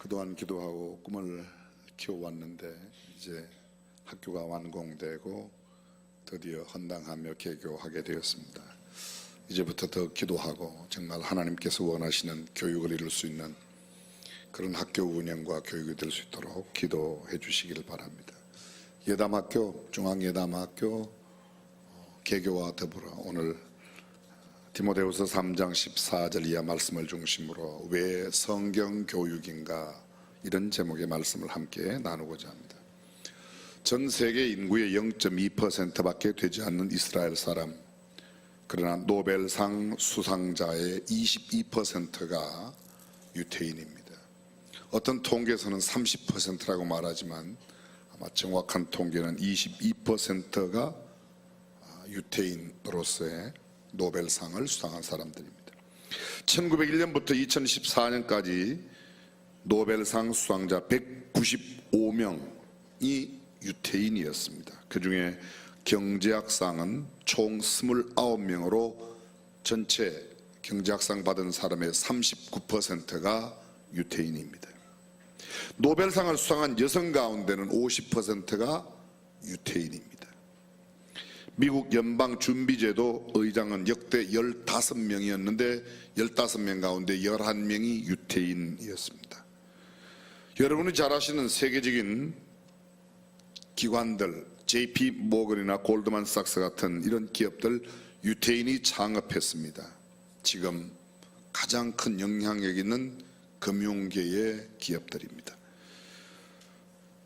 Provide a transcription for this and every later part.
그동안 기도하고 꿈을 키워왔는데 이제 학교가 완공되고 드디어 헌당하며 개교하게 되었습니다. 이제부터 더 기도하고 정말 하나님께서 원하시는 교육을 이룰 수 있는 그런 학교 운영과 교육이 될 수 있도록 기도해 주시기를 바랍니다. 예담학교, 중앙예담학교 개교와 더불어 오늘 디모데후서 3장 14절 이하 말씀을 중심으로 왜 성경 교육인가, 이런 제목의 말씀을 함께 나누고자 합니다. 전 세계 인구의 0.2%밖에 되지 않는 이스라엘 사람, 그러나 노벨상 수상자의 22%가 유태인입니다. 어떤 통계에서는 30%라고 말하지만 아마 정확한 통계는 22%가 유태인으로서의 노벨상을 수상한 사람들입니다. 1901년부터 2014년까지 노벨상 수상자 195명이 유태인이었습니다. 그 중에 경제학상은 총 29명으로 전체 경제학상 받은 사람의 39%가 유태인입니다. 노벨상을 수상한 여성 가운데는 50%가 유태인입니다. 미국 연방준비제도 의장은 역대 15명이었는데 15명 가운데 11명이 유태인이었습니다. 여러분이 잘 아시는 세계적인 기관들, JP 모건이나 골드만삭스 같은 이런 기업들 유태인이 창업했습니다. 지금 가장 큰 영향력 있는 금융계의 기업들입니다.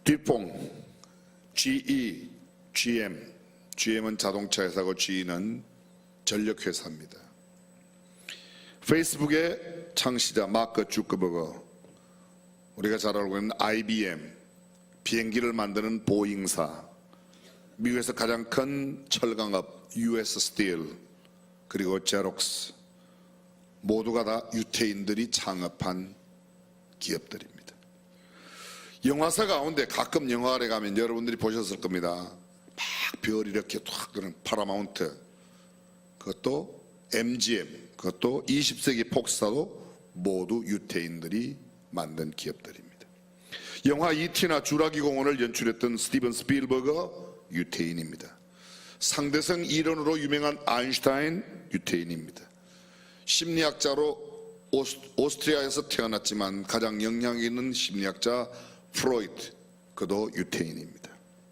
듀퐁, GE, GM은 자동차 회사고 GE는 전력회사입니다. 페이스북의 창시자 마크 주커버거, 우리가 잘 알고 있는 IBM, 비행기를 만드는 보잉사, 미국에서 가장 큰 철강업 US 스틸, 그리고 제록스, 모두가 다 유태인들이 창업한 기업들입니다. 영화사 가운데 가끔 영화관에 가면 여러분들이 보셨을 겁니다. 막 별 이렇게 탁 그런 파라마운트, 그것도 MGM, 그것도 20세기 폭스타도 모두 유태인들이 만든 기업들입니다. 영화 E.T.나 주라기 공원을 연출했던 스티븐 스필버거 유태인입니다. 상대성 이론으로 유명한 아인슈타인 유태인입니다. 심리학자로 오스트리아에서 태어났지만 가장 영향 있는 심리학자 프로이트, 그도 유태인입니다.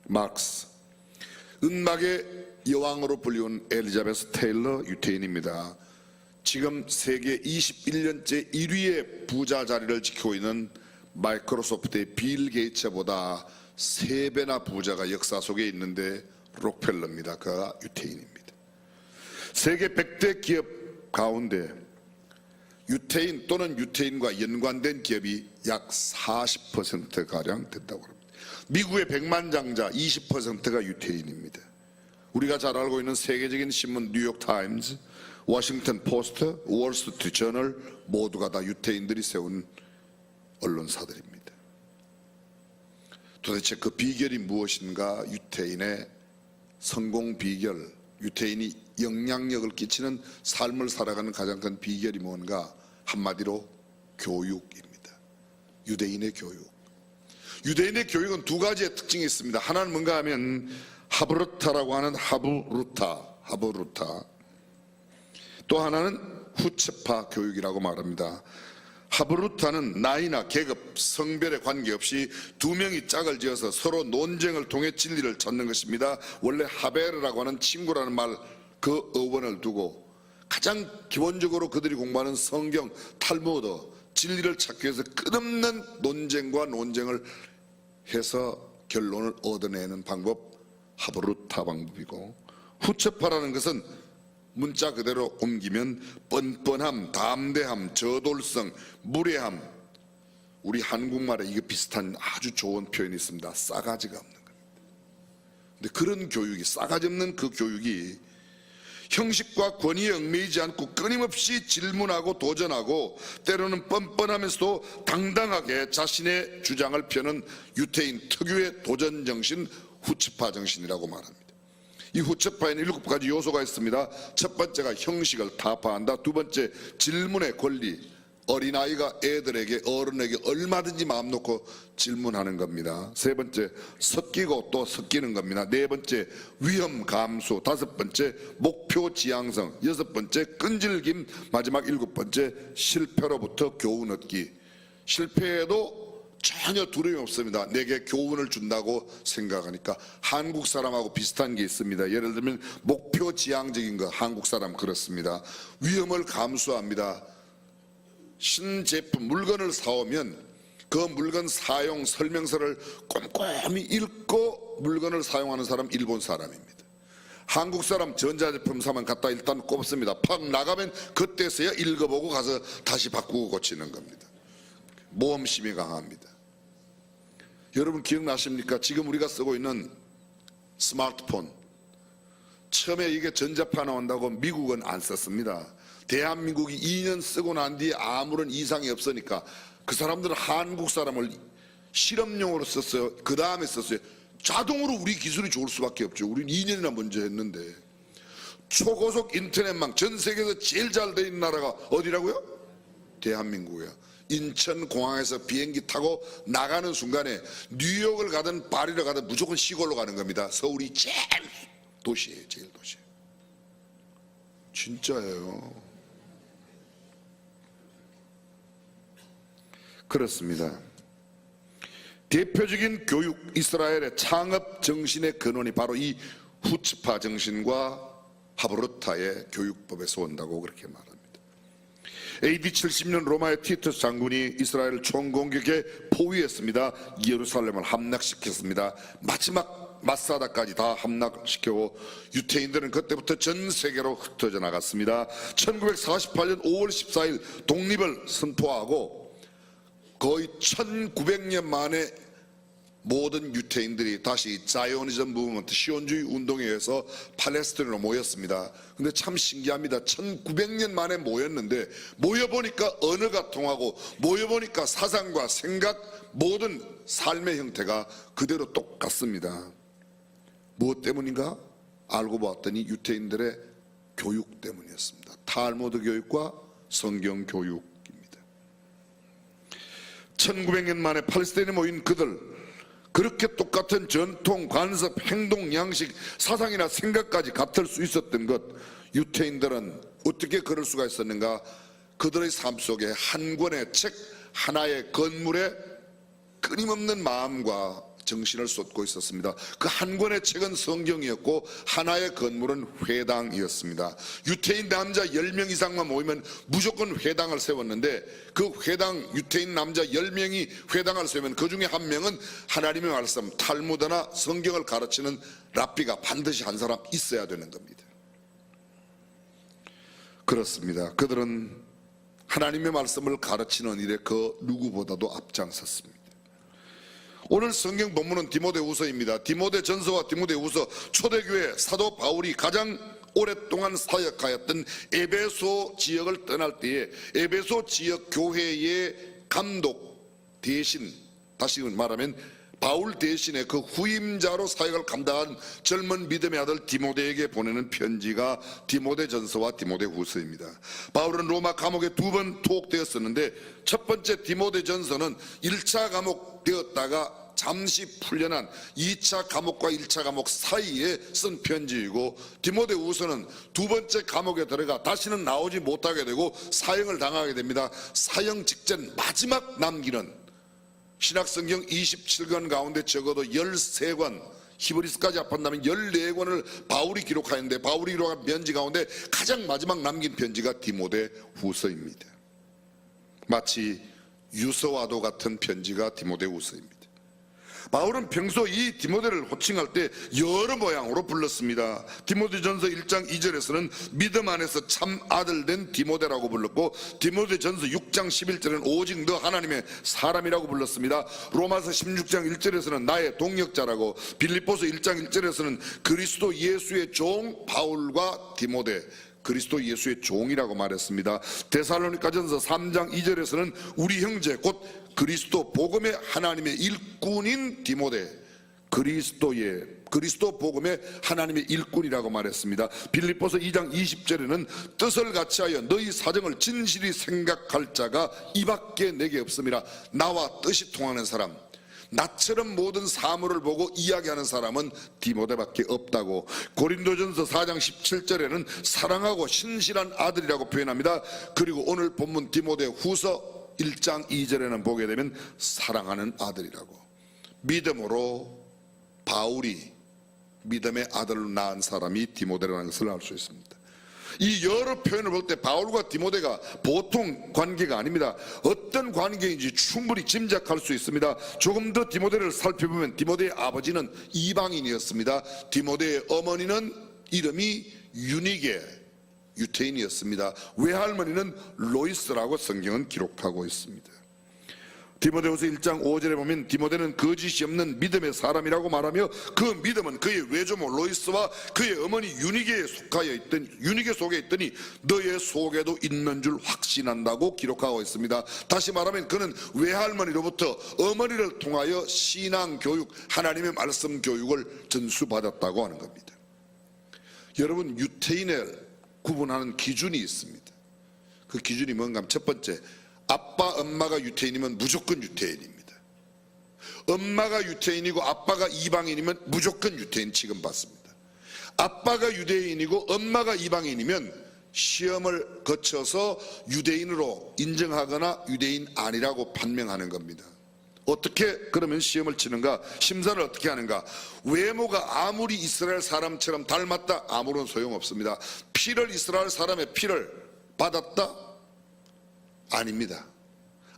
마르크스, 음악의 여왕으로 불리운 엘리자베스 테일러 유태인입니다. 지금 세계 21년째 1위의 부자 자리를 지키고 있는 마이크로소프트의 빌 게이츠보다 3배나 부자가 역사 속에 있는데 록펠러입니다. 그가 유태인입니다. 세계 100대 기업 가운데 유태인 또는 유태인과 연관된 기업이 약 40%가량 된다고 합니다. 미국의 백만장자 20%가 유태인입니다. 우리가 잘 알고 있는 세계적인 신문 뉴욕타임즈, 워싱턴 포스트, 월스트리트 저널 모두가 다 유태인들이 세운 언론사들입니다. 도대체 그 비결이 무엇인가? 유태인의 성공 비결, 유태인이 영향력을 끼치는 삶을 살아가는 가장 큰 비결이 뭔가? 한마디로 교육입니다. 유대인의 교육. 유대인의 교육은 두 가지의 특징이 있습니다. 하나는 뭔가 하면 하브르타라고 하는 하브루타. 또 하나는 후체파 교육이라고 말합니다. 하브루타는 나이나 계급, 성별에 관계없이 두 명이 짝을 지어서 서로 논쟁을 통해 진리를 찾는 것입니다. 원래 하베르라고 하는 친구라는 말, 그 어원을 두고 가장 기본적으로 그들이 공부하는 성경, 탈무드, 진리를 찾기 위해서 끝없는 논쟁과 논쟁을 해서 결론을 얻어내는 방법, 하브루타 방법이고, 후체파라는 것은 문자 그대로 옮기면 뻔뻔함, 담대함, 저돌성, 무례함, 우리 한국말에 이거 비슷한 아주 좋은 표현이 있습니다. 싸가지가 없는 겁니다. 근데 그런 교육이, 싸가지 없는 그 교육이 형식과 권위에 얽매이지 않고 끊임없이 질문하고 도전하고 때로는 뻔뻔하면서도 당당하게 자신의 주장을 펴는 유태인 특유의 도전정신, 후체파 정신이라고 말합니다. 이 후체파에는 7가지 요소가 있습니다. 첫 번째가 형식을 타파한다. 두 번째, 질문의 권리, 어린아이가 애들에게 어른에게 얼마든지 마음 놓고 질문하는 겁니다. 세 번째, 섞이고 또 섞이는 겁니다. 네 번째, 위험 감수. 다섯 번째, 목표 지향성. 여섯 번째, 끈질김. 마지막 일곱 번째, 실패로부터 교훈 얻기. 실패해도 전혀 두려움이 없습니다. 내게 교훈을 준다고 생각하니까. 한국 사람하고 비슷한 게 있습니다. 예를 들면 목표 지향적인 거, 한국 사람 그렇습니다. 위험을 감수합니다. 신제품 물건을 사오면 그 물건 사용 설명서를 꼼꼼히 읽고 물건을 사용하는 사람 일본 사람입니다. 한국 사람 전자제품 사면 갖다 일단 꼽습니다. 팍 나가면 그때서야 읽어보고 가서 다시 바꾸고 고치는 겁니다. 모험심이 강합니다. 여러분 기억나십니까? 지금 우리가 쓰고 있는 스마트폰, 처음에 이게 전자파 나온다고 미국은 안 썼습니다. 대한민국이 2년 쓰고 난 뒤에 아무런 이상이 없으니까 그 사람들은 한국 사람을 실험용으로 썼어요. 그 다음에 썼어요. 자동으로 우리 기술이 좋을 수밖에 없죠. 우리는 2년이나 먼저 했는데. 초고속 인터넷망 전 세계에서 제일 잘 돼 있는 나라가 어디라고요? 대한민국이에요. 인천공항에서 비행기 타고 나가는 순간에 뉴욕을 가든 파리를 가든 무조건 시골로 가는 겁니다. 서울이 제일 도시예요. 제일 도시. 진짜예요. 그렇습니다. 대표적인 교육, 이스라엘의 창업 정신의 근원이 바로 이 후츠파 정신과 하브루타의 교육법에서 온다고 그렇게 말합니다. AD 70년 로마의 티투스 장군이 이스라엘을 총공격에 포위했습니다. 예루살렘을 함락시켰습니다. 마지막 마사다까지 다 함락시키고 유태인들은 그때부터 전 세계로 흩어져 나갔습니다. 1948년 5월 14일 독립을 선포하고 거의 1900년 만에 모든 유태인들이 다시 자이오니즘 무브먼트, 시온주의 운동에 의해서 팔레스타인으로 모였습니다. 근데 참 신기합니다. 1900년 만에 모였는데 모여보니까 언어가 통하고 모여보니까 사상과 생각, 모든 삶의 형태가 그대로 똑같습니다. 무엇 때문인가? 알고 봤더니 유태인들의 교육 때문이었습니다. 탈무드 교육과 성경 교육입니다. 1900년 만에 팔레스타인에 모인 그들, 그렇게 똑같은 전통, 관습, 행동, 양식, 사상이나 생각까지 같을 수 있었던 것, 유태인들은 어떻게 그럴 수가 있었는가? 그들의 삶 속에 한 권의 책, 하나의 건물에 끊임없는 마음과 정신을 쏟고 있었습니다. 그 한 권의 책은 성경이었고 하나의 건물은 회당이었습니다. 유태인 남자 10명 이상만 모이면 무조건 회당을 세웠는데 그 회당, 유태인 남자 10명이 회당을 세우면 그 중에 한 명은 하나님의 말씀, 탈무드나 성경을 가르치는 랍비가 반드시 한 사람 있어야 되는 겁니다. 그렇습니다. 그들은 하나님의 말씀을 가르치는 일에 그 누구보다도 앞장섰습니다. 오늘 성경 본문은 디모데후서입니다. 디모데전서와 디모데후서, 초대교회 사도 바울이 가장 오랫동안 사역하였던 에베소 지역을 떠날 때에 에베소 지역 교회의 감독 대신, 다시 말하면 바울 대신에 그 후임자로 사역을 감당한 젊은 믿음의 아들 디모데에게 보내는 편지가 디모데전서와 디모데후서입니다. 바울은 로마 감옥에 2번 투옥되었었는데 첫 번째 디모데전서는 1차 감옥 되었다가 잠시 풀려난 2차 감옥과 1차 감옥 사이에 쓴 편지이고, 디모데후서는 두 번째 감옥에 들어가 다시는 나오지 못하게 되고 사형을 당하게 됩니다. 사형 직전 마지막 남기는 신약성경 27권 가운데 적어도 13권, 히브리스까지 합한다면 14권을 바울이 기록하였는데 바울이 기록한 편지 가운데 가장 마지막 남긴 편지가 디모데후서입니다. 마치 유서와도 같은 편지가 디모데후서입니다. 바울은 평소 이 디모데를 호칭할 때 여러 모양으로 불렀습니다. 디모데전서 1장 2절에서는 믿음 안에서 참 아들 된 디모데라고 불렀고, 디모데전서 6장 11절에는 오직 너 하나님의 사람이라고 불렀습니다. 로마서 16장 1절에서는 나의 동역자라고, 빌립보서 1장 1절에서는 그리스도 예수의 종 바울과 디모데, 그리스도 예수의 종이라고 말했습니다. 데살로니가전서 3장 2절에서는 우리 형제 곧 그리스도 복음의 하나님의 일꾼인 디모데, 그리스도 복음의 하나님의 일꾼이라고 말했습니다. 빌립보서 2장 20절에는 뜻을 같이하여 너희 사정을 진실히 생각할 자가 이밖에 내게 없음이라. 나와 뜻이 통하는 사람, 나처럼 모든 사물을 보고 이야기하는 사람은 디모데밖에 없다고. 고린도전서 4장 17절에는 사랑하고 신실한 아들이라고 표현합니다. 그리고 오늘 본문 디모데 후서 1장 2절에는 보게 되면 사랑하는 아들이라고. 믿음으로 바울이 믿음의 아들을 낳은 사람이 디모데라는 것을 알 수 있습니다. 이 여러 표현을 볼 때 바울과 디모데가 보통 관계가 아닙니다. 어떤 관계인지 충분히 짐작할 수 있습니다. 조금 더 디모데를 살펴보면 디모데의 아버지는 이방인이었습니다. 디모데의 어머니는 이름이 유니게, 유태인이었습니다. 외할머니는 로이스라고 성경은 기록하고 있습니다. 디모데후서 1장 5절에 보면 디모데는 거짓이 없는 믿음의 사람이라고 말하며 그 믿음은 그의 외조모 로이스와 그의 어머니 유니게 속에 있더니 너의 속에도 있는 줄 확신한다고 기록하고 있습니다. 다시 말하면 그는 외할머니로부터 어머니를 통하여 신앙 교육, 하나님의 말씀 교육을 전수받았다고 하는 겁니다. 여러분, 유태인을 구분하는 기준이 있습니다. 그 기준이 뭔가 하면 첫 번째, 아빠 엄마가 유태인이면 무조건 유태인입니다. 엄마가 유태인이고 아빠가 이방인이면 무조건 유태인 취급받습니다. 아빠가 유대인이고 엄마가 이방인이면 시험을 거쳐서 유대인으로 인정하거나 유대인 아니라고 판명하는 겁니다. 어떻게 그러면 시험을 치는가? 심사를 어떻게 하는가? 외모가 아무리 이스라엘 사람처럼 닮았다, 아무런 소용없습니다. 이스라엘 사람의 피를 받았다? 아닙니다.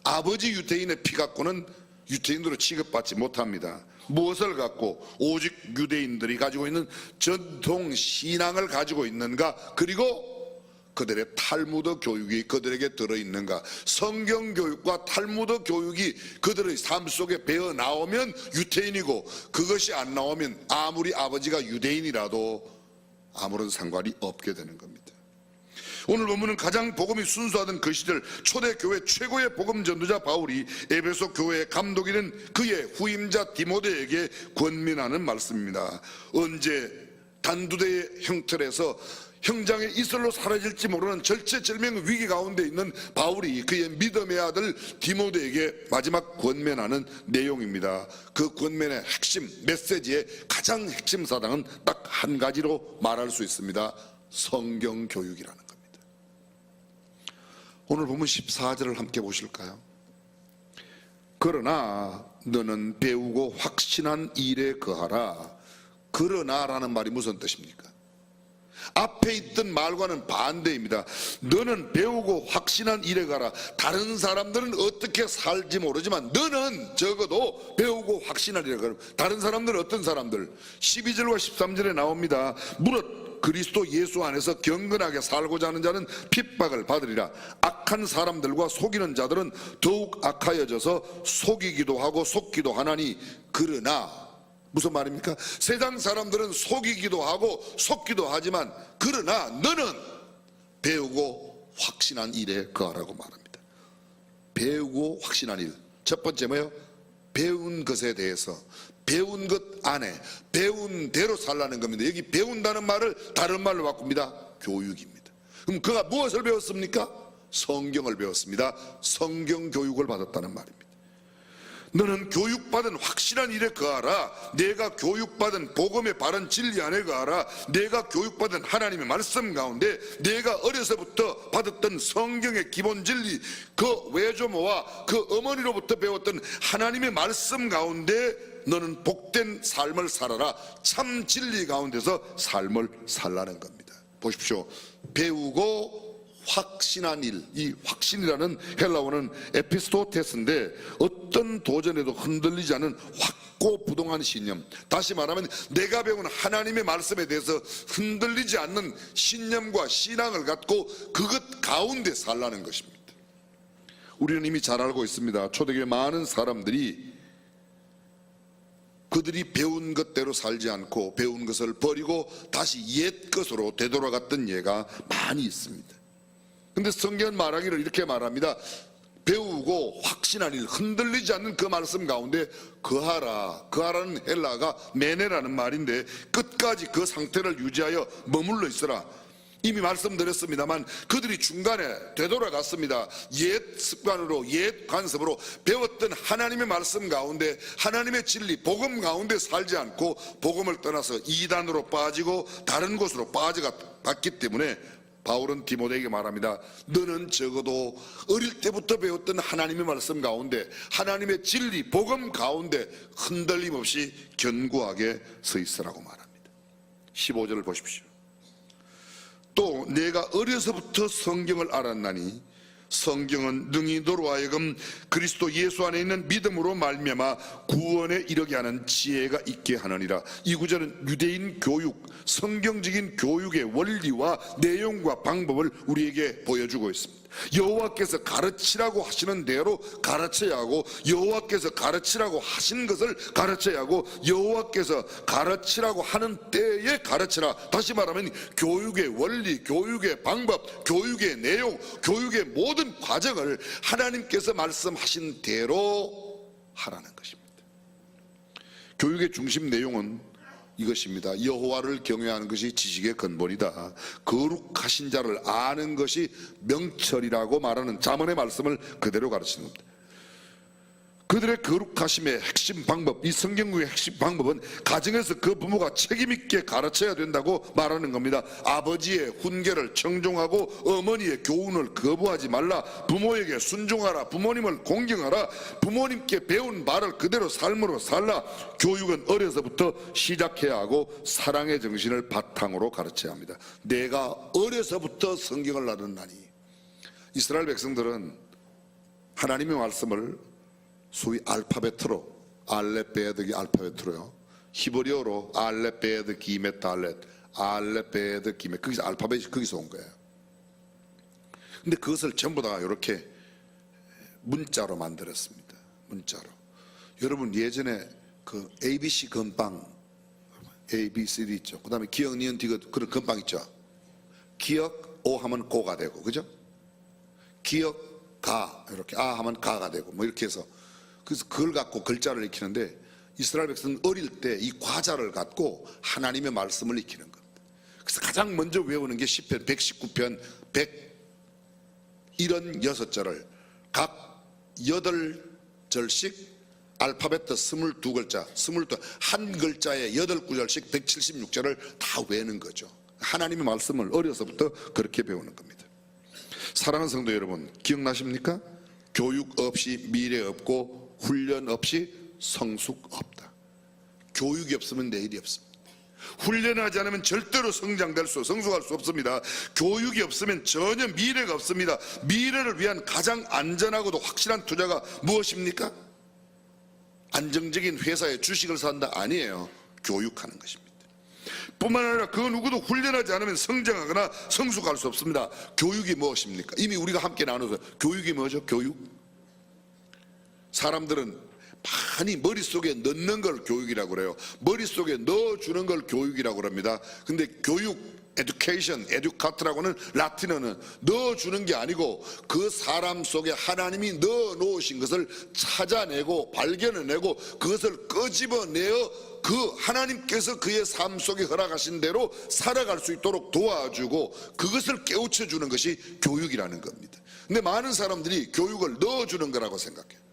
아버지 유대인의 피 갖고는 유태인으로 취급받지 못합니다. 무엇을 갖고? 오직 유대인들이 가지고 있는 전통 신앙을 가지고 있는가? 그리고 그들의 탈무드 교육이 그들에게 들어있는가? 성경 교육과 탈무드 교육이 그들의 삶 속에 배어 나오면 유태인이고, 그것이 안 나오면 아무리 아버지가 유대인이라도 아무런 상관이 없게 되는 겁니다. 오늘 본문은 가장 복음이 순수하던 그 시절 초대교회 최고의 복음 전도자 바울이 에베소 교회의 감독이 된 그의 후임자 디모데에게 권면하는 말씀입니다. 언제 단두대의 형틀에서 형장의 이슬로 사라질지 모르는 절체절명 위기 가운데 있는 바울이 그의 믿음의 아들 디모데에게 마지막 권면하는 내용입니다. 그 권면의 핵심 메시지의 가장 핵심 사항은 딱 한 가지로 말할 수 있습니다. 성경 교육이라는 겁니다. 오늘 보면 14절을 함께 보실까요? 그러나 너는 배우고 확신한 일에 거하라. 그러나라는 말이 무슨 뜻입니까? 앞에 있던 말과는 반대입니다. 너는 배우고 확신한 일에 가라. 다른 사람들은 어떻게 살지 모르지만 너는 적어도 배우고 확신한 일에 가라. 다른 사람들은 어떤 사람들? 12절과 13절에 나옵니다. 무릇 그리스도 예수 안에서 경건하게 살고자 하는 자는 핍박을 받으리라. 악한 사람들과 속이는 자들은 더욱 악하여져서 속이기도 하고 속기도 하나니. 그러나 무슨 말입니까? 세상 사람들은 속이기도 하고 속기도 하지만 그러나 너는 배우고 확신한 일에 거하라고 말합니다. 배우고 확신한 일. 첫 번째 뭐예요? 배운 것에 대해서, 배운 것 안에 배운 대로 살라는 겁니다. 여기 배운다는 말을 다른 말로 바꿉니다. 교육입니다. 그럼 그가 무엇을 배웠습니까? 성경을 배웠습니다. 성경 교육을 받았다는 말입니다. 너는 교육받은 확실한 일에 거하라. 내가 교육받은 복음의 바른 진리 안에 거하라. 내가 교육받은 하나님의 말씀 가운데 내가 어려서부터 받았던 성경의 기본 진리, 그 외조모와 그 어머니로부터 배웠던 하나님의 말씀 가운데 너는 복된 삶을 살아라. 참 진리 가운데서 삶을 살라는 겁니다. 보십시오. 배우고 확신한 일, 이 확신이라는 헬라어는 에피스토테스인데 어떤 도전에도 흔들리지 않는 확고부동한 신념, 다시 말하면 내가 배운 하나님의 말씀에 대해서 흔들리지 않는 신념과 신앙을 갖고 그것 가운데 살라는 것입니다. 우리는 이미 잘 알고 있습니다. 초대교회 많은 사람들이 그들이 배운 것대로 살지 않고 배운 것을 버리고 다시 옛 것으로 되돌아갔던 예가 많이 있습니다. 근데 성경은 말하기를 이렇게 말합니다. 배우고 확신한 일, 흔들리지 않는 그 말씀 가운데 거하라는 헬라가 메네라는 말인데 끝까지 그 상태를 유지하여 머물러 있어라. 이미 말씀드렸습니다만 그들이 중간에 되돌아갔습니다. 옛 습관으로, 옛 관습으로 배웠던 하나님의 말씀 가운데, 하나님의 진리, 복음 가운데 살지 않고 복음을 떠나서 이단으로 빠지고 다른 곳으로 빠져갔기 때문에 바울은 디모데에게 말합니다. 너는 적어도 어릴 때부터 배웠던 하나님의 말씀 가운데, 하나님의 진리, 복음 가운데 흔들림 없이 견고하게 서 있으라고 말합니다. 15절을 보십시오. 또 내가 어려서부터 성경을 알았나니 성경은 능히 너로 하여금 그리스도 예수 안에 있는 믿음으로 말미암아 구원에 이르게 하는 지혜가 있게 하느니라. 이 구절은 유대인 교육, 성경적인 교육의 원리와 내용과 방법을 우리에게 보여주고 있습니다. 여호와께서 가르치라고 하시는 대로 가르쳐야 하고, 여호와께서 가르치라고 하신 것을 가르쳐야 하고, 여호와께서 가르치라고 하는 때에 가르치라. 다시 말하면 교육의 원리, 교육의 방법, 교육의 내용, 교육의 모든 과정을 하나님께서 말씀하신 대로 하라는 것입니다. 교육의 중심 내용은 이것입니다. 여호와를 경외하는 것이 지식의 근본이다. 거룩하신 자를 아는 것이 명철이라고 말하는 잠언의 말씀을 그대로 가르치는 겁니다. 그들의 거룩하심의 핵심 방법, 이 성경의 핵심 방법은 가정에서 그 부모가 책임있게 가르쳐야 된다고 말하는 겁니다. 아버지의 훈계를 청종하고 어머니의 교훈을 거부하지 말라. 부모에게 순종하라. 부모님을 공경하라. 부모님께 배운 말을 그대로 삶으로 살라. 교육은 어려서부터 시작해야 하고 사랑의 정신을 바탕으로 가르쳐야 합니다. 내가 어려서부터 성경을 알았나니. 이스라엘 백성들은 하나님의 말씀을 소위 알파벳으로, 알레베드 알파벳으로요, 히브리어로 알레베드 기메 달렛, 알레베드 기메, 거기서 알파벳이 거기서 온 거예요. 근데 그것을 전부 다 이렇게 문자로 만들었습니다. 문자로. 여러분 예전에 그 ABC 건빵, ABCD 있죠. 그 다음에 기억, 니은, 디귿 그런 건빵 있죠. 기억, 오 하면 고가 되고, 그죠? 기억, 가, 이렇게 아 하면 가가 되고, 뭐 이렇게 해서, 그래서 그걸 갖고 글자를 익히는데 이스라엘 백성은 어릴 때 이 과자를 갖고 하나님의 말씀을 익히는 겁니다. 그래서 가장 먼저 외우는 게 시편 119편 176절을 각 8절씩 알파벳 22글자, 한 글자에 8구절씩 176절을 다 외우는 거죠. 하나님의 말씀을 어려서부터 그렇게 배우는 겁니다. 사랑하는 성도 여러분, 기억나십니까? 교육 없이 미래 없고 훈련 없이 성숙 없다. 교육이 없으면 내일이 없습니다. 훈련하지 않으면 절대로 성숙할 수 없습니다. 교육이 없으면 전혀 미래가 없습니다. 미래를 위한 가장 안전하고도 확실한 투자가 무엇입니까? 안정적인 회사에 주식을 산다? 아니에요. 교육하는 것입니다. 뿐만 아니라 그 누구도 훈련하지 않으면 성장하거나 성숙할 수 없습니다. 교육이 무엇입니까? 이미 우리가 함께 나눠서 교육이 뭐죠? 교육? 사람들은 많이 머릿속에 넣는 걸 교육이라고 그래요. 머릿속에 넣어주는 걸 교육이라고 그럽니다. 근데 교육, education, educate라고는 라틴어는 넣어주는 게 아니고 그 사람 속에 하나님이 넣어놓으신 것을 찾아내고 발견해내고 그것을 끄집어내어 그 하나님께서 그의 삶 속에 허락하신 대로 살아갈 수 있도록 도와주고 그것을 깨우쳐주는 것이 교육이라는 겁니다. 근데 많은 사람들이 교육을 넣어주는 거라고 생각해요.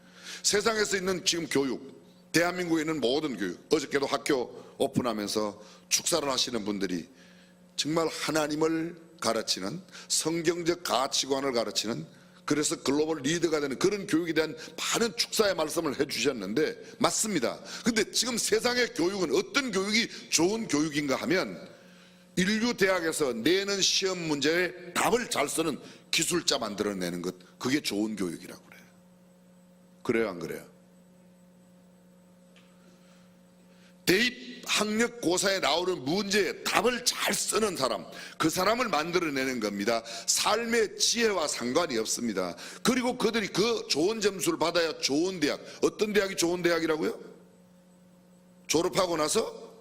세상에서 있는 지금 교육, 대한민국에 있는 모든 교육, 어저께도 학교 오픈하면서 축사를 하시는 분들이 정말 하나님을 가르치는 성경적 가치관을 가르치는, 그래서 글로벌 리더가 되는 그런 교육에 대한 많은 축사의 말씀을 해주셨는데 맞습니다. 근데 지금 세상의 교육은 어떤 교육이 좋은 교육인가 하면 인류 대학에서 내는 시험 문제에 답을 잘 쓰는 기술자 만들어내는 것, 그게 좋은 교육이라고 그래요. 그래요, 안 그래요? 대입 학력고사에 나오는 문제에 답을 잘 쓰는 사람, 그 사람을 만들어내는 겁니다. 삶의 지혜와 상관이 없습니다. 그리고 그들이 그 좋은 점수를 받아야 좋은 대학, 어떤 대학이 좋은 대학이라고요? 졸업하고 나서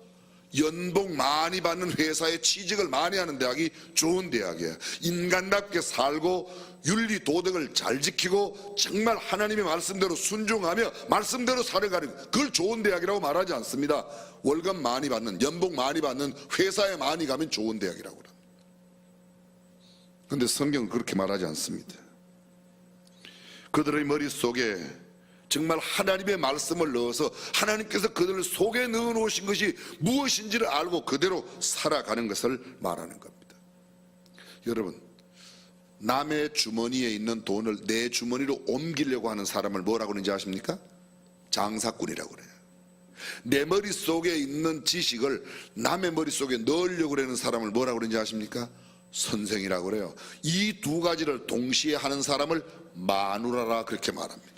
연봉 많이 받는 회사에 취직을 많이 하는 대학이 좋은 대학이에요. 인간답게 살고 윤리 도덕을 잘 지키고 정말 하나님의 말씀대로 순종하며 말씀대로 살아가는, 그걸 좋은 대학이라고 말하지 않습니다. 월급 많이 받는, 연봉 많이 받는 회사에 많이 가면 좋은 대학이라고 합니다. 그런데 성경은 그렇게 말하지 않습니다. 그들의 머릿속에 정말 하나님의 말씀을 넣어서 하나님께서 그들 속에 넣어 놓으신 것이 무엇인지를 알고 그대로 살아가는 것을 말하는 겁니다. 여러분, 남의 주머니에 있는 돈을 내 주머니로 옮기려고 하는 사람을 뭐라고 하는지 아십니까? 장사꾼이라고 그래요. 내 머릿속에 있는 지식을 남의 머릿속에 넣으려고 하는 사람을 뭐라고 그러는지 아십니까? 선생이라고 그래요. 이 두 가지를 동시에 하는 사람을 마누라라 그렇게 말합니다.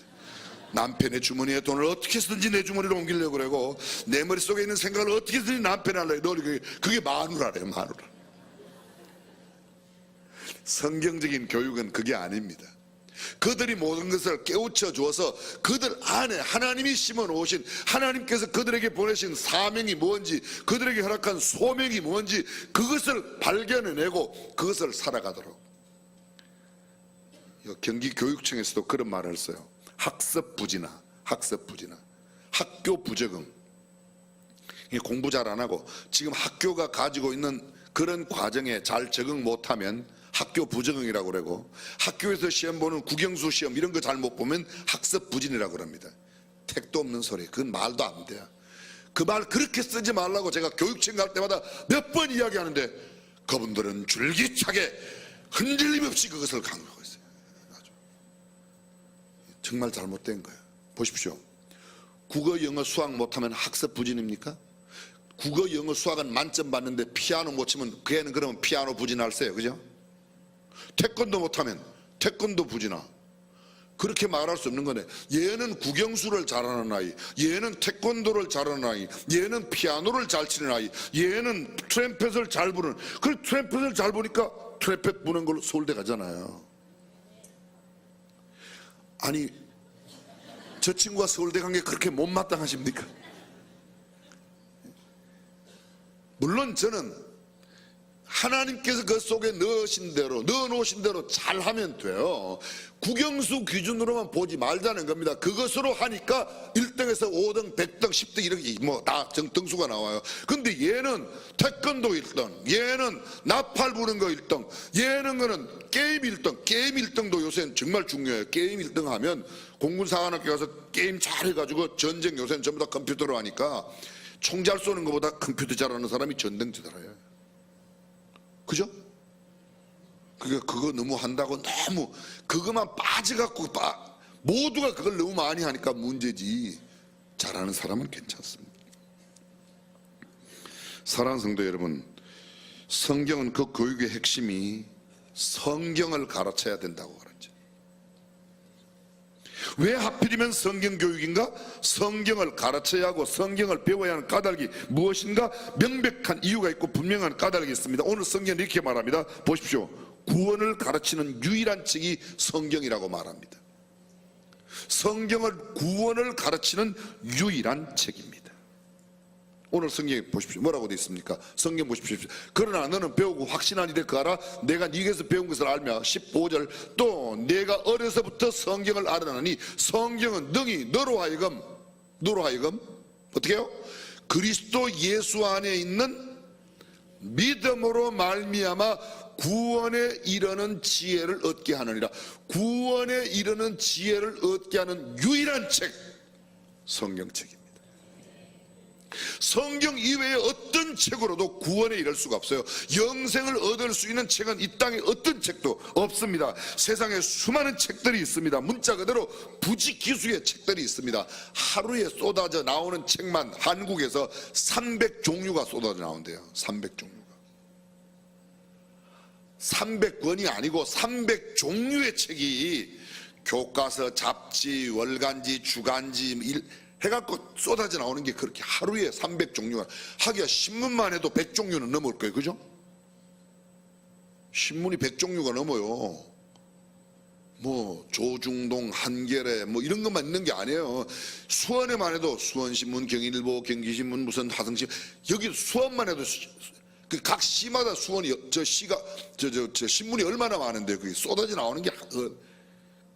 남편의 주머니에 돈을 어떻게 해서든지 내 주머니로 옮기려고 그러고 내 머릿속에 있는 생각을 어떻게 해서든지 남편에 넣으려고, 그게 마누라래요. 마누라. 성경적인 교육은 그게 아닙니다. 그들이 모든 것을 깨우쳐 주어서 그들 안에 하나님이 심어 놓으신, 하나님께서 그들에게 보내신 사명이 뭔지, 그들에게 허락한 소명이 뭔지 그것을 발견해내고 그것을 살아가도록. 경기교육청에서도 그런 말을 써요. 학습 부진화, 학교 부적응. 공부 잘 안 하고 지금 학교가 가지고 있는 그런 과정에 잘 적응 못하면 학교 부적응이라고 그러고, 학교에서 시험 보는 국영수 시험 이런 거 잘 못 보면 학습 부진이라고 합니다. 택도 없는 소리, 그건 말도 안 돼요. 그 말 그렇게 쓰지 말라고 제가 교육청 갈 때마다 몇 번 이야기하는데 그분들은 줄기차게 흔들림 없이 그것을 강조하고 있어요. 정말 잘못된 거예요. 보십시오. 국어, 영어, 수학 못하면 학습 부진입니까? 국어, 영어, 수학은 만점 받는데 피아노 못 치면 그 애는 그러면 피아노 부진할세요, 그죠? 태권도 못하면 태권도 부진화. 그렇게 말할 수 없는 거네. 얘는 국영수를 잘하는 아이, 얘는 태권도를 잘하는 아이, 얘는 피아노를 잘 치는 아이, 얘는 트럼펫을 잘 부는. 그 트럼펫을 잘 부니까 트럼펫 부는 걸로 서울대 가잖아요. 아니, 저 친구가 서울대 간 게 그렇게 못마땅하십니까? 물론 저는 하나님께서 그 속에 넣으신 대로, 넣어놓으신 대로 잘하면 돼요. 국영수 기준으로만 보지 말자는 겁니다. 그것으로 하니까 1등에서 5등, 100등, 10등 이렇게 뭐 다 등수가 나와요. 근데 얘는 태권도 1등, 얘는 나팔 부는 거 1등, 얘는 거는 게임 1등. 게임 1등도 요새는 정말 중요해요. 게임 1등 하면 공군사관학교 가서 게임 잘해가지고 전쟁, 요새는 전부 다 컴퓨터로 하니까 총 잘 쏘는 것보다 컴퓨터 잘하는 사람이 전쟁지더라요. 그죠? 그거 너무 한다고 너무 그것만 빠져갖고 모두가 그걸 너무 많이 하니까 문제지, 잘하는 사람은 괜찮습니다. 사랑하는 성도 여러분, 성경은 그 교육의 핵심이 성경을 가르쳐야 된다고 그러죠. 왜 하필이면 성경 교육인가? 성경을 가르쳐야 하고 성경을 배워야 하는 까닭이 무엇인가? 명백한 이유가 있고 분명한 까닭이 있습니다. 오늘 성경은 이렇게 말합니다. 보십시오. 구원을 가르치는 유일한 책이 성경이라고 말합니다. 성경은 구원을 가르치는 유일한 책입니다. 오늘 성경에 보십시오. 뭐라고 되어 있습니까? 성경 보십시오. 그러나 너는 배우고 확신한 이래 그 알아? 내가 네게서 배운 것을 알며 15절 또 내가 어려서부터 성경을 알아나니 성경은 능히 너로 하여금 어떻게 해요? 그리스도 예수 안에 있는 믿음으로 말미암아 구원에 이르는 지혜를 얻게 하느니라. 구원에 이르는 지혜를 얻게 하는 유일한 책, 성경책입니다. 성경 이외에 어떤 책으로도 구원에 이를 수가 없어요. 영생을 얻을 수 있는 책은 이 땅에 어떤 책도 없습니다. 세상에 수많은 책들이 있습니다. 문자 그대로 부지기수의 책들이 있습니다. 하루에 쏟아져 나오는 책만 한국에서 300종류가 쏟아져 나온대요. 300종류가 300권이 아니고 300종류의 책이 교과서, 잡지, 월간지, 주간지 해갖고 쏟아져 나오는 게 그렇게 하루에 300종류가, 하기야 신문만 해도 100종류는 넘을 거예요. 그죠? 신문이 100종류가 넘어요. 뭐 조중동, 한겨레 뭐 이런 것만 있는 게 아니에요. 수원에만 해도 수원신문, 경인일보, 경기신문, 무슨 화성신문, 여기 수원만 해도 그 각 시마다 수원이 저 신문이 얼마나 많은데 그게 쏟아져 나오는 게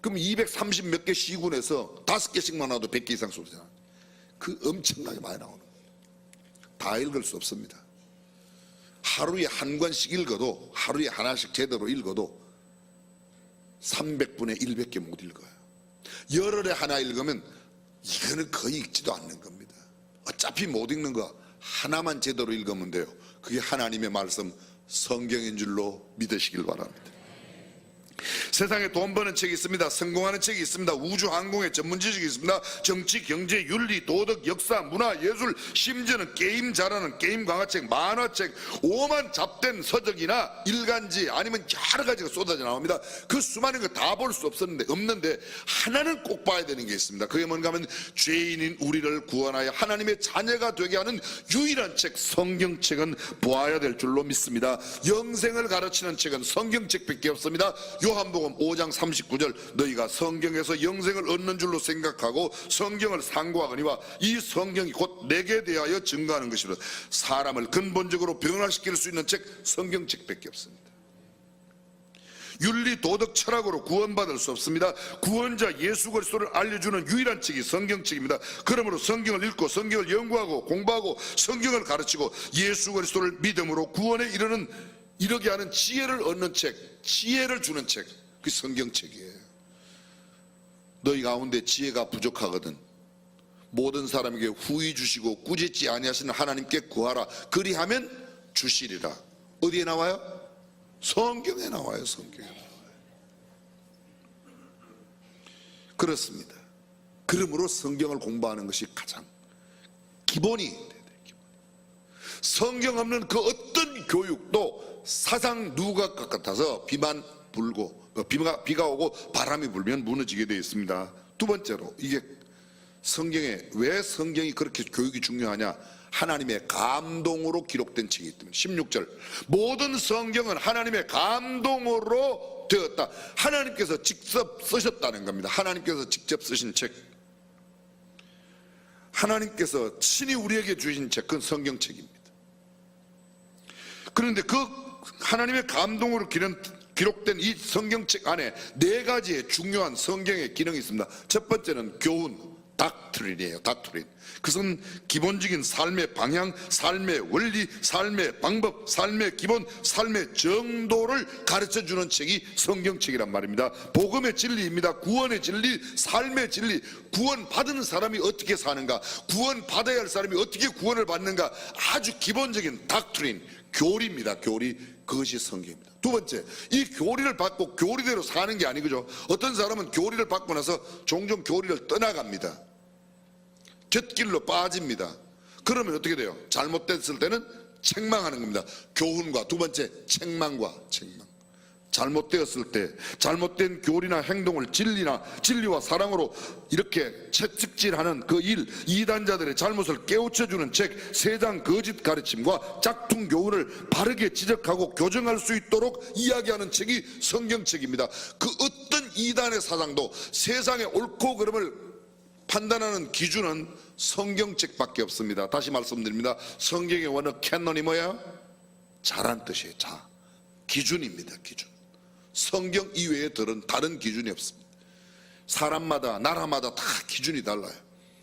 그럼 230 몇 개 시군에서 5개씩만 나와도 100개 이상 쏟아져 나와요. 그 엄청나게 많이 나오는 거예요. 다 읽을 수 없습니다. 하루에 한 권씩 읽어도, 하루에 하나씩 제대로 읽어도 300분의 100개 못 읽어요. 열흘에 하나 읽으면 이거는 거의 읽지도 않는 겁니다. 어차피 못 읽는 거 하나만 제대로 읽으면 돼요. 그게 하나님의 말씀 성경인 줄로 믿으시길 바랍니다. 세상에 돈 버는 책이 있습니다. 성공하는 책이 있습니다. 우주 항공의 전문 지식이 있습니다. 정치, 경제, 윤리, 도덕, 역사, 문화, 예술, 심지어는 게임 잘하는 게임 강화책, 만화책, 오만 잡된 서적이나 일간지 아니면 여러 가지가 쏟아져 나옵니다. 그 수많은 거 다 볼 수 없는데 하나는 꼭 봐야 되는 게 있습니다. 그게 뭔가 하면 죄인인 우리를 구원하여 하나님의 자녀가 되게 하는 유일한 책, 성경책은 보아야 될 줄로 믿습니다. 영생을 가르치는 책은 성경책밖에 없습니다. 요한복음 5장 39절 너희가 성경에서 영생을 얻는 줄로 생각하고 성경을 상고하거니와 이 성경이 곧 내게 대하여 증거하는 것이라. 사람을 근본적으로 변화시킬 수 있는 책 성경책밖에 없습니다. 윤리, 도덕, 철학으로 구원받을 수 없습니다. 구원자 예수 그리스도를 알려주는 유일한 책이 성경책입니다. 그러므로 성경을 읽고 성경을 연구하고 공부하고 성경을 가르치고 예수 그리스도를 믿음으로 구원에 이르게 하는 지혜를 얻는 책, 지혜를 주는 책, 그 성경책이에요. 너희 가운데 지혜가 부족하거든 모든 사람에게 후히 주시고 꾸짖지 아니하시는 하나님께 구하라. 그리하면 주시리라. 어디에 나와요? 성경에 나와요. 성경에 나와요. 그렇습니다. 그러므로 성경을 공부하는 것이 가장 기본이 돼야 돼요. 성경 없는 그 어떤 교육도 사상 누각 같아서 비만 불고 비가 오고 바람이 불면 무너지게 되어 있습니다. 두 번째로 이게 왜 성경이 그렇게 교육이 중요하냐? 하나님의 감동으로 기록된 책이기 때문에 16절 모든 성경은 하나님의 감동으로 되었다. 하나님께서 직접 쓰셨다는 겁니다. 하나님께서 직접 쓰신 책, 하나님께서 친히 우리에게 주신 책, 그건 성경책입니다. 그런데 그 하나님의 감동으로 기록된 이 성경책 안에 4가지의 중요한 성경의 기능이 있습니다. 첫 번째는 교훈, 닥트린이에요. 닥트린. 그것은 기본적인 삶의 방향, 삶의 원리, 삶의 방법, 삶의 기본, 삶의 정도를 가르쳐주는 책이 성경책이란 말입니다. 복음의 진리입니다. 구원의 진리, 삶의 진리, 구원받은 사람이 어떻게 사는가, 구원받아야 할 사람이 어떻게 구원을 받는가, 아주 기본적인 닥트린, 교리입니다. 교리. 그것이 성경입니다. 두 번째, 이 교리를 받고 교리대로 사는 게 아니죠. 어떤 사람은 교리를 받고 나서 종종 교리를 떠나갑니다. 곁길로 빠집니다. 그러면 어떻게 돼요? 잘못됐을 때는 책망하는 겁니다. 교훈과 두 번째 책망과 책망. 잘못되었을 때 잘못된 교리나 행동을 진리와 사랑으로 이렇게 채찍질하는 그 일, 이단자들의 잘못을 깨우쳐주는 책, 세상 거짓 가르침과 짝퉁 교훈을 바르게 지적하고 교정할 수 있도록 이야기하는 책이 성경책입니다. 그 어떤 이단의 사상도 세상의 옳고 그름을 판단하는 기준은 성경책밖에 없습니다. 다시 말씀드립니다. 성경의 원어 캐논이 뭐예요? 자란 뜻이에요. 자, 기준입니다. 기준. 성경 이외에 다른 기준이 없습니다. 사람마다 나라마다 다 기준이 달라요.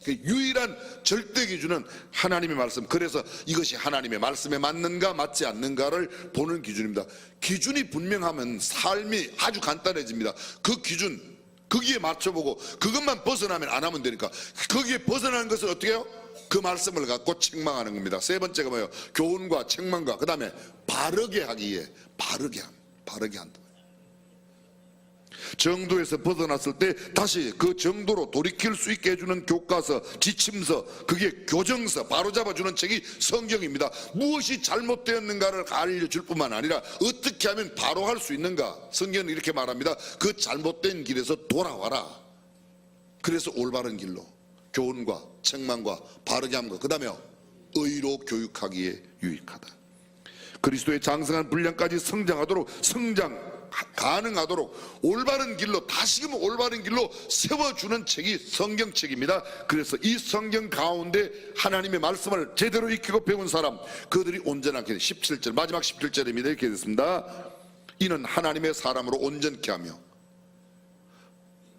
유일한 절대 기준은 하나님의 말씀. 그래서 이것이 하나님의 말씀에 맞는가 맞지 않는가를 보는 기준입니다. 기준이 분명하면 삶이 아주 간단해집니다. 그 기준 거기에 맞춰보고 그것만 벗어나면 안 하면 되니까, 거기에 벗어나는 것은 어떻게 해요? 그 말씀을 갖고 책망하는 겁니다. 세 번째가 뭐예요? 교훈과 책망과 그 다음에 바르게 하기에 바르게 한다. 정도에서 벗어났을 때 다시 그 정도로 돌이킬 수 있게 해주는 교과서, 지침서, 그게 교정서, 바로잡아주는 책이 성경입니다. 무엇이 잘못되었는가를 알려줄 뿐만 아니라 어떻게 하면 바로 할 수 있는가. 성경은 이렇게 말합니다. 그 잘못된 길에서 돌아와라. 그래서 올바른 길로 교훈과 책망과 바르게 함과 그 다음에 의로 교육하기에 유익하다. 그리스도의 장성한 분량까지 성장하도록 가능하도록 올바른 길로, 다시금 올바른 길로 세워주는 책이 성경책입니다. 그래서 이 성경 가운데 하나님의 말씀을 제대로 익히고 배운 사람, 그들이 온전하게, 17절 마지막 17절입니다. 이렇게 됐습니다. 이는 하나님의 사람으로 온전케 하며,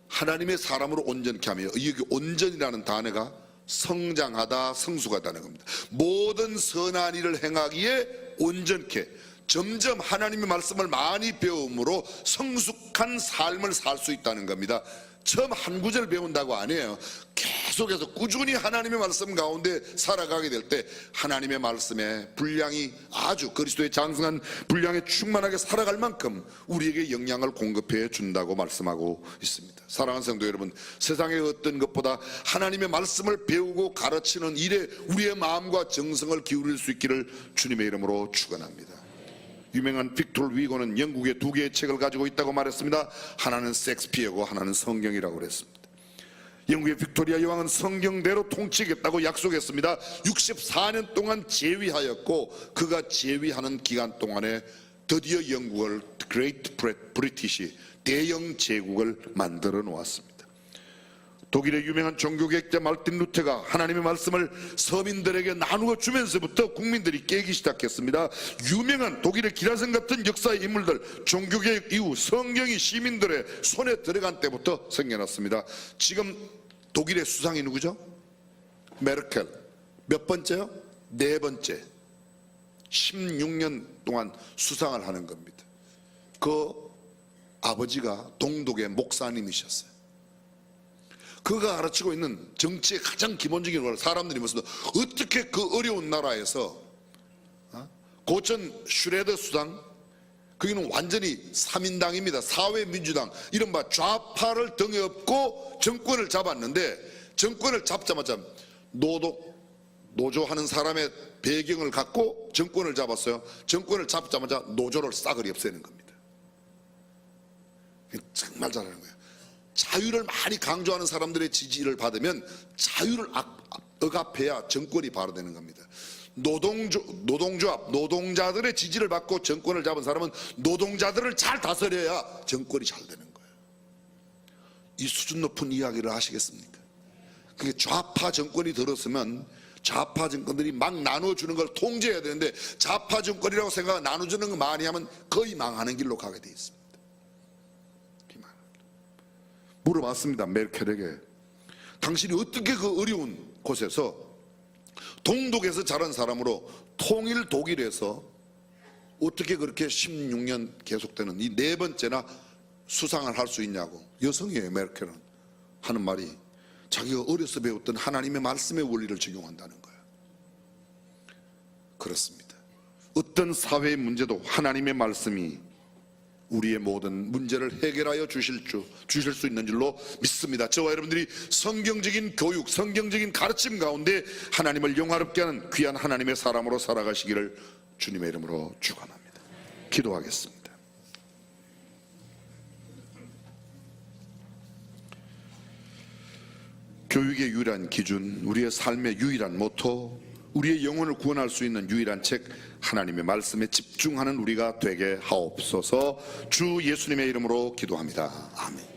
하나님의 사람으로 온전케 하며, 여기 온전이라는 단어가 성장하다, 성숙하다는 겁니다. 모든 선한 일을 행하기에 온전케, 점점 하나님의 말씀을 많이 배움으로 성숙한 삶을 살 수 있다는 겁니다. 처음 한 구절 배운다고 아니에요. 계속해서 꾸준히 하나님의 말씀 가운데 살아가게 될 때 하나님의 말씀의 분량이, 아주 그리스도의 장성한 분량에 충만하게 살아갈 만큼 우리에게 영향을 공급해 준다고 말씀하고 있습니다. 사랑하는 성도 여러분, 세상의 어떤 것보다 하나님의 말씀을 배우고 가르치는 일에 우리의 마음과 정성을 기울일 수 있기를 주님의 이름으로 축원합니다. 유명한 빅토르 위고는 영국의 두 개의 책을 가지고 있다고 말했습니다. 하나는 섹스피어고 하나는 성경이라고 그랬습니다. 영국의 빅토리아 여왕은 성경대로 통치하겠다고 약속했습니다. 64년 동안 재위하였고, 그가 재위하는 기간 동안에 드디어 영국을 그레이트 브리티시, 대영 제국을 만들어 놓았습니다. 독일의 유명한 종교개혁자 마르틴 루테가 하나님의 말씀을 서민들에게 나누어 주면서부터 국민들이 깨기 시작했습니다. 유명한 독일의 기라성 같은 역사의 인물들, 종교개혁 이후 성경이 시민들의 손에 들어간 때부터 생겨났습니다. 지금 독일의 수상이 누구죠? 메르켈. 몇 번째요? 네 번째. 16년 동안 수상을 하는 겁니다. 그 아버지가 동독의 목사님이셨어요. 그가 가르치고 있는 정치의 가장 기본적인 걸 사람들이 무슨, 어떻게 그 어려운 나라에서 고전 슈레더 수상, 거기는 완전히 3인당입니다. 사회민주당, 이른바 좌파를 등에 업고 정권을 잡았는데, 정권을 잡자마자 노조하는 사람의 배경을 갖고 정권을 잡았어요. 정권을 잡자마자 노조를 싸그리 없애는 겁니다. 정말 잘하는 거예요. 자유를 많이 강조하는 사람들의 지지를 받으면 자유를 억압해야 정권이 바로 되는 겁니다. 노동조합, 노동자들의 지지를 받고 정권을 잡은 사람은 노동자들을 잘 다스려야 정권이 잘 되는 거예요. 이 수준 높은 이야기를 하시겠습니까? 그게 좌파 정권이 들었으면 좌파 정권들이 막 나눠주는 걸 통제해야 되는데, 좌파 정권이라고 생각하고 나눠주는 거 많이 하면 거의 망하는 길로 가게 돼 있습니다. 물어봤습니다. 메르켈에게, 당신이 어떻게 그 어려운 곳에서, 동독에서 자란 사람으로 통일 독일에서 어떻게 그렇게 16년 계속되는 이 네 번째나 수상을 할 수 있냐고. 여성이에요. 메르켈은 하는 말이, 자기가 어려서 배웠던 하나님의 말씀의 원리를 적용한다는 거예요. 그렇습니다. 어떤 사회의 문제도 하나님의 말씀이 우리의 모든 문제를 해결하여 주실 수 있는 줄로 믿습니다. 저와 여러분들이 성경적인 교육, 성경적인 가르침 가운데 하나님을 영화롭게 하는 귀한 하나님의 사람으로 살아가시기를 주님의 이름으로 축원합니다. 기도하겠습니다. 교육의 유일한 기준, 우리의 삶의 유일한 모토, 우리의 영혼을 구원할 수 있는 유일한 책, 하나님의 말씀에 집중하는 우리가 되게 하옵소서. 주 예수님의 이름으로 기도합니다. 아멘.